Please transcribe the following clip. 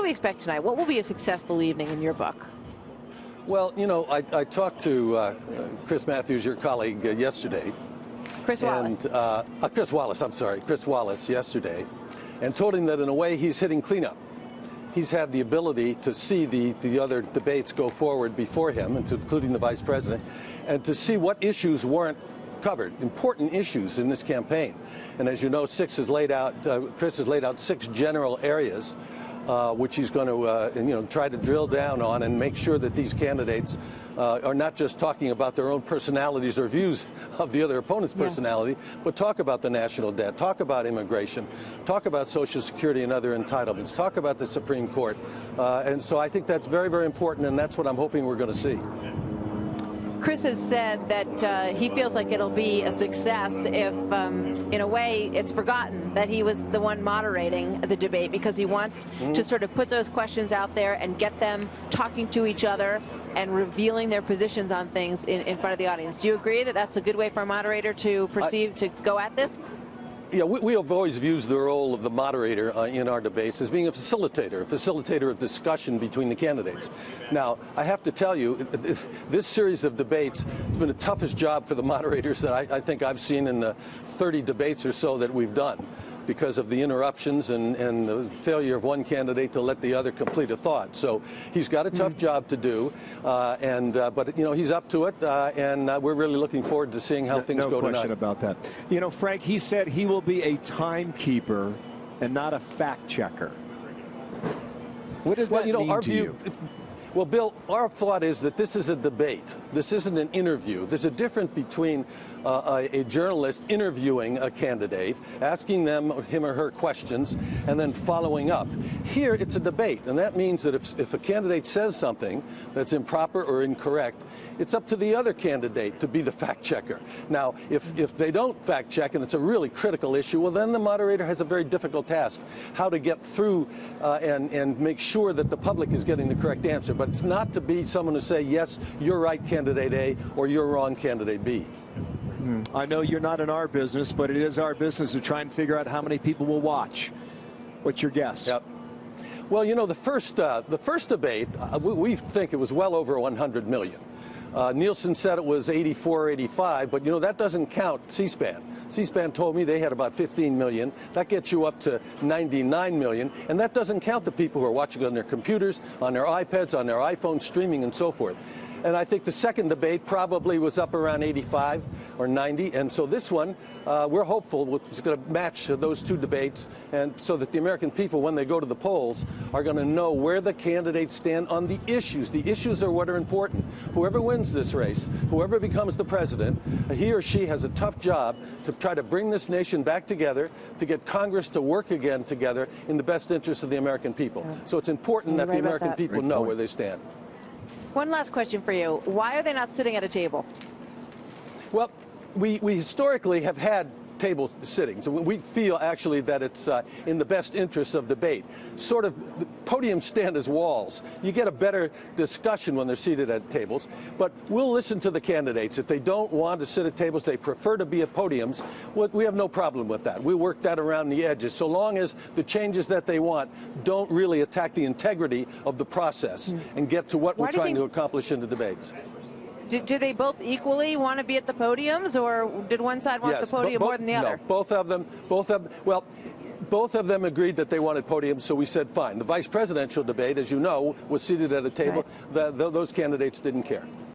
we expect tonight? What will be a successful evening in your book? Well, you know, I talked to Chris Matthews, your colleague, yesterday. Chris Wallace. And, Chris Wallace, I'm sorry, Chris Wallace yesterday, and told him that in a way he's hitting cleanup. He's had the ability to see the other debates go forward before him, including the vice president, and to see what issues weren't covered, important issues in this campaign. And as you know, Chris has laid out 6 general areas which he's going to try to drill down on and make sure that these candidates are not just talking about their own personalities or views of the other opponent's personality, but talk about the national debt, talk about immigration, talk about Social Security and other entitlements, talk about the Supreme Court. And so I think that's very, very important, and that's what I'm hoping we're going to see. Chris has said that he feels like it'll be a success if, in a way, it's forgotten that he was the one moderating the debate, because he wants to sort of put those questions out there and get them talking to each other and revealing their positions on things in front of the audience. Do you agree that that's a good way for a moderator to proceed to go at this? Yeah, we have always used the role of the moderator in our debates as being a facilitator of discussion between the candidates. Now, I have to tell you, this series of debates has been the toughest job for the moderators that I think I've seen in the 30 debates or so that we've done, because of the interruptions and the failure of one candidate to let the other complete a thought. So he's got a tough job to do, but you know, he's up to it, and we're really looking forward to seeing how things go tonight. No question about that. You know, Frank, he said he will be a timekeeper and not a fact checker. What does that mean to you? Well, Bill, our thought is that this is a debate. This isn't an interview. There's a difference between a journalist interviewing a candidate, asking him or her questions, and then following up. Here, it's a debate, and that means that if a candidate says something that's improper or incorrect, it's up to the other candidate to be the fact checker. Now, if they don't fact check, and it's a really critical issue, well, then the moderator has a very difficult task, how to get through and make sure that the public is getting the correct answer. But it's not to be someone to say, yes, you're right, candidate A, or you're wrong, candidate B. I know you're not in our business, but it is our business to try and figure out how many people will watch. What's your guess? Yep. Well, you know, the first debate, we think it was well over 100 million. Nielsen said it was 84 or 85, but you know, that doesn't count C-SPAN. C-SPAN told me they had about 15 million. That gets you up to 99 million, and that doesn't count the people who are watching on their computers, on their iPads, on their iPhones, streaming and so forth. And I think the second debate probably was up around 85 or 90, and so this one, we're hopeful it's going to match those two debates, and so that the American people, when they go to the polls, are going to know where the candidates stand on the issues. The issues are what are important. Whoever wins this race, whoever becomes the president, he or she has a tough job to try to bring this nation back together, to get Congress to work again together in the best interest of the American people. So it's important that the American people know where they stand. One last question for you. Why are they not sitting at a table? Well, we historically have had table sittings. We feel actually that it's in the best interest of debate. Sort of, the podiums stand as walls. You get a better discussion when they're seated at tables, but we'll listen to the candidates. If they don't want to sit at tables, they prefer to be at podiums, well, we have no problem with that. We work that around the edges, so long as the changes that they want don't really attack the integrity of the process and get to what we're trying to accomplish in the debates. Do they both equally want to be at the podiums, or did one side want the podium more than the other? No, both of them agreed that they wanted podiums, so we said fine. The vice presidential debate, as you know, was seated at a table. Those candidates didn't care.